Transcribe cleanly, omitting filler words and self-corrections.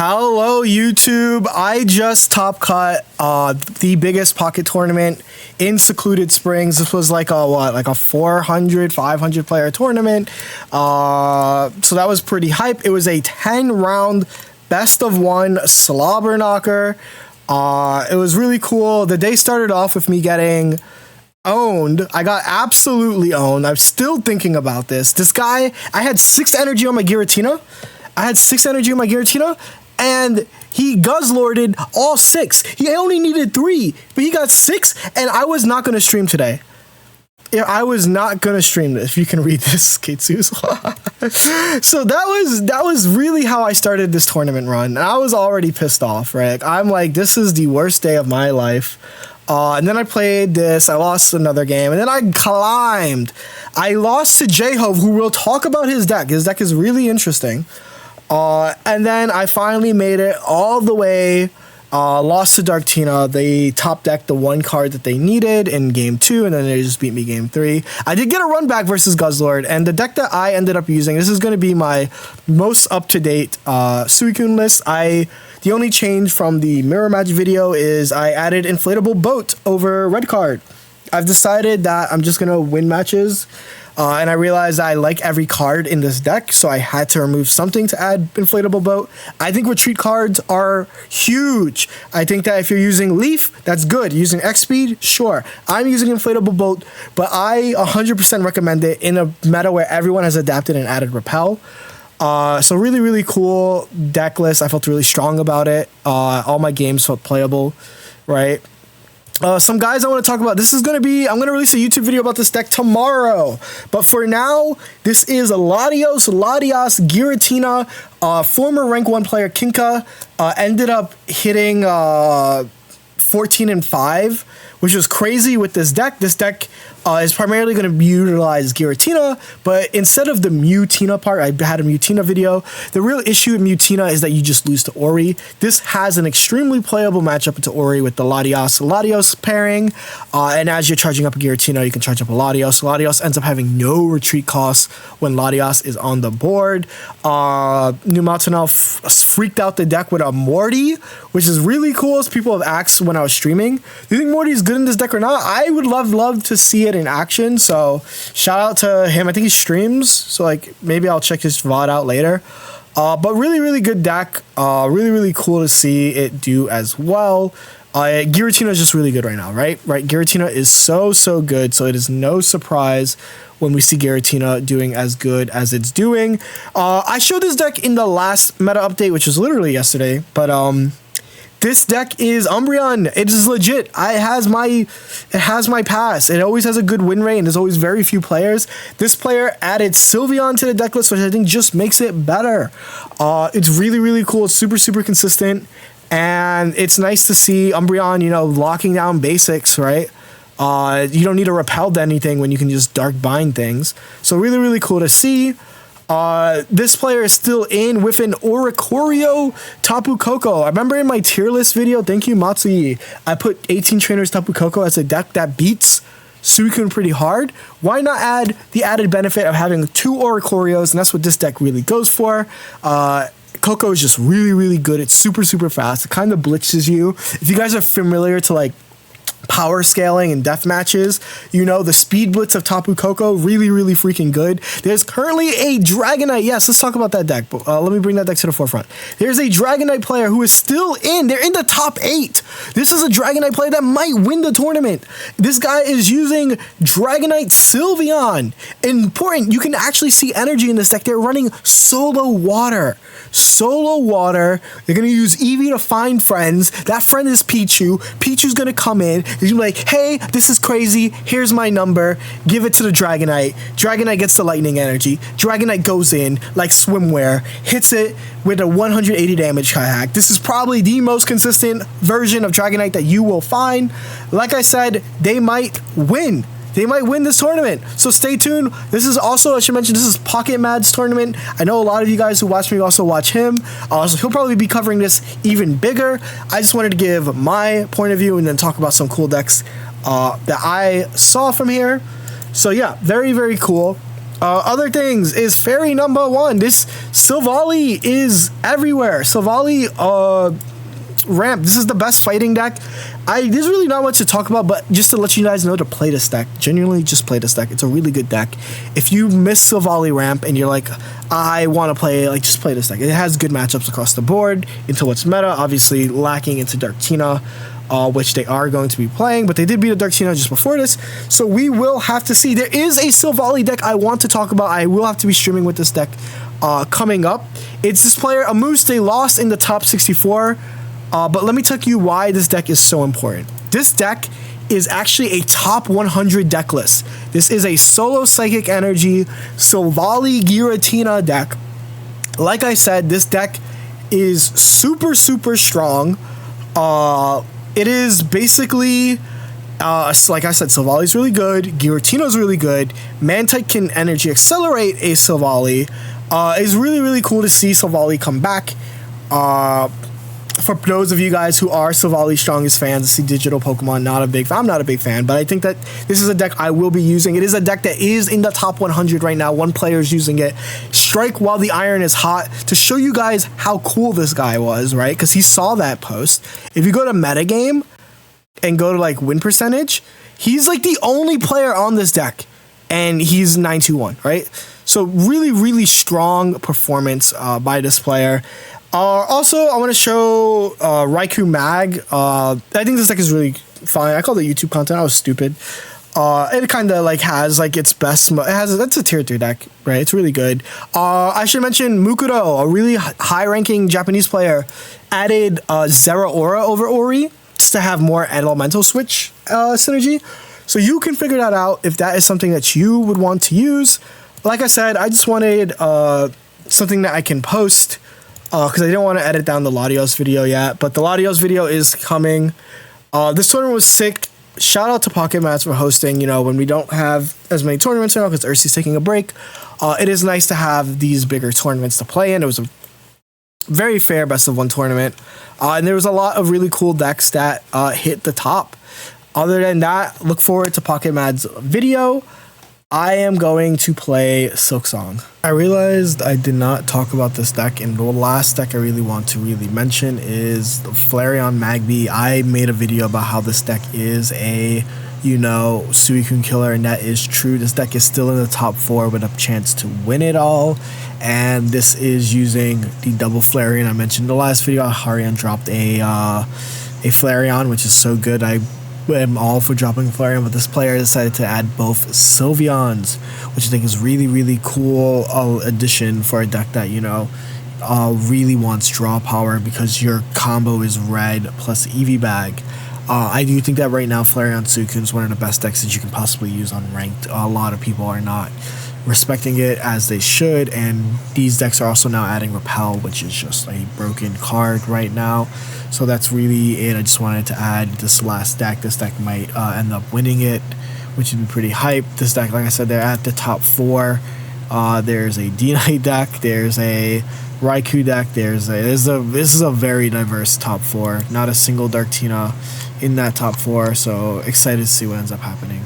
Hello, YouTube. I just top cut the biggest pocket tournament in Secluded Springs. This was like a 400, 500 player tournament. So that was pretty hype. It was a 10 round best of one slobber knocker. It was really cool. The day started off with me getting owned. I got absolutely owned. I'm still thinking about this. This guy, I had 6 energy on my Giratina. And he guzzlorded all 6. He only needed 3, but he got 6, and I was not going to stream today. I was not going to stream this. If you can read this, Kitsu's. So that was really how I started this tournament run. And I was already pissed off, right? I'm like, this is the worst day of my life. And then I played this. I lost another game, and then I climbed. I lost to J-Hove, who will talk about his deck. His deck is really interesting. And then I finally made it all the way, lost to Darktina. They top decked the one card that they needed in game 2, and then they just beat me game 3. I did get a run back versus Guzzlord, and the deck that I ended up using, this is going to be my most up-to-date Suicune list. The only change from the mirror match video is I added inflatable boat over red card. I've decided that I'm just going to win matches. And I realized I like every card in this deck, so I had to remove something to add inflatable boat. I think retreat cards are huge. I think that if you're using Leaf, that's good. Using X Speed, sure. I'm using inflatable boat, but I 100% recommend it in a meta where everyone has adapted and added repel. So really, really cool deck list. I felt really strong about it. All my games felt playable, right? Some guys I want to talk about. I'm going to release a YouTube video about this deck tomorrow. But for now, this is Latios Giratina, former rank 1 player Kinka, ended up hitting 14 and 5, which was crazy with this deck. This deck is primarily going to utilize Giratina, but instead of the Mutina part, I had a Mutina video. The real issue with Mutina is that you just lose to Ori. This has an extremely playable matchup into Ori with the Latios pairing, and as you're charging up a Giratina, you can charge up a Latios. Latios ends up having no retreat costs when Latios is on the board. Numatanel freaked out the deck with a Morty, which is really cool, as people have asked when I was streaming. Do you think Morty is good in this deck or not? I would love to see it in action, so shout out to him. I think he streams, so like maybe I'll check his VOD out later. But really good deck. Really cool to see it do as well. Giratina is just really good right now, right? Giratina is so good, so it is no surprise when we see Giratina doing as good as it's doing. I showed this deck in the last meta update, which was literally yesterday, but this deck is Umbreon. It is legit. It has my pass. It always has a good win rate, and there's always very few players. This player added Sylveon to the deck list, which I think just makes it better. It's really cool. It's super consistent, and it's nice to see Umbreon, locking down basics, right? You don't need to repel to anything when you can just dark bind things. So really cool to see. This player is still in with an Oricorio Tapu Koko. I remember in my tier list video, thank you Matsui, I put 18 trainers Tapu Koko as a deck that beats Suicune pretty hard. Why not add the added benefit of having 2 Oricorios, and that's what this deck really goes for. Koko is just really good. It's super fast. It kind of blitzes you. If you guys are familiar to like power scaling and death matches, the speed blitz of Tapu Koko, really freaking good. There's currently a Dragonite. Yes, let's talk about that deck. But, let me bring that deck to the forefront. There's a Dragonite player who is still in. They're in the top 8. This is a Dragonite player that might win the tournament. This guy is using Dragonite Sylveon. Important, you can actually see energy in this deck. They're running solo water. They're going to use Eevee to find friends. That friend is Pichu. Pichu's going to come in. He's going to be like, hey, this is crazy. Here's my number. Give it to the Dragonite. Dragonite gets the lightning energy. Dragonite goes in like swimwear. Hits it with a 180 damage hack. This is probably the most consistent version of Dragonite that you will find. Like I said, they might win. They might win this tournament, so stay tuned. This is also, I should mention, this is Pocketmads tournament. I know a lot of you guys who watch me also watch him. So he'll probably be covering this even bigger. I just wanted to give my point of view and then talk about some cool decks that I saw from here. So yeah, very cool. Other things is fairy number 1. This Silvally is everywhere. Silvally ramp. This is the best fighting deck. There's really not much to talk about, but just to let you guys know to play this deck. Genuinely, just play this deck. It's a really good deck. If you miss Silvally ramp and you're like, I want to play, like, just play this deck. It has good matchups across the board into what's meta. Obviously, lacking into Giratina, which they are going to be playing, but they did beat a Giratina just before this. So we will have to see. There is a Silvally deck I want to talk about. I will have to be streaming with this deck coming up. It's this player, a Moose. They lost in the top 64. But let me tell you why this deck is so important. This deck is actually a top 100 deck list. This is a solo Psychic Energy Silvally Giratina deck. Like I said, this deck is super, super strong. It is basically, like I said, Silvally's really good. Giratina's really good. Mantike can Energy Accelerate a Silvally. It's really, really cool to see Silvally come back. For those of you guys who are Silvally strongest fans, to see digital Pokemon, I'm not a big fan, but I think that this is a deck I will be using. It is a deck that is in the top 100 right now. One player is using it. Strike while the iron is hot, to show you guys how cool this guy was, right? Because he saw that post. If you go to metagame and go to like win percentage, he's like the only player on this deck, and he's 921, right? So really, really strong performance by this player. Also, I want to show Raichu Mag. I think this deck is really fine. I called it YouTube content. I was stupid. It kind of like has like its best. That's a tier 3 deck, right? It's really good. I should mention Mukuro, a really high-ranking Japanese player, added Zeraora over Ori just to have more elemental switch synergy. So you can figure that out if that is something that you would want to use. Like I said, I just wanted something that I can post. Because I didn't want to edit down the Latios video yet, but the Latios video is coming. This tournament was sick. Shout out to Pocketmads for hosting, when we don't have as many tournaments right now because Ursi's taking a break. It is nice to have these bigger tournaments to play in. It was a very fair best of 1 tournament. And there was a lot of really cool decks that hit the top. Other than that, look forward to Pocketmads video. I am going to play Silksong. I realized I did not talk about this deck, and the last deck I really want to mention is the Flareon Magby. I made a video about how this deck is a, Suicune killer, and that is true. This deck is still in the top 4 with a chance to win it all, and this is using the double Flareon I mentioned in the last video. Harian dropped a Flareon, which is so good. I'm all for dropping Flareon, but this player decided to add both Sylveons, which I think is really, really cool addition for a deck that, really wants draw power because your combo is red plus Eevee Bag. I do think that right now Flareon Suicune is one of the best decks that you can possibly use on ranked. A lot of people are not respecting it as they should, and these decks are also now adding Repel, which is just a broken card right now. So that's really it. I just wanted to add this last deck. This deck might end up winning it, which would be pretty hype. This deck, like I said, they're at the top 4. There's a D-Knight deck. There's a Raichu deck. This is a very diverse top 4. Not a single Darktina in that top 4. So excited to see what ends up happening.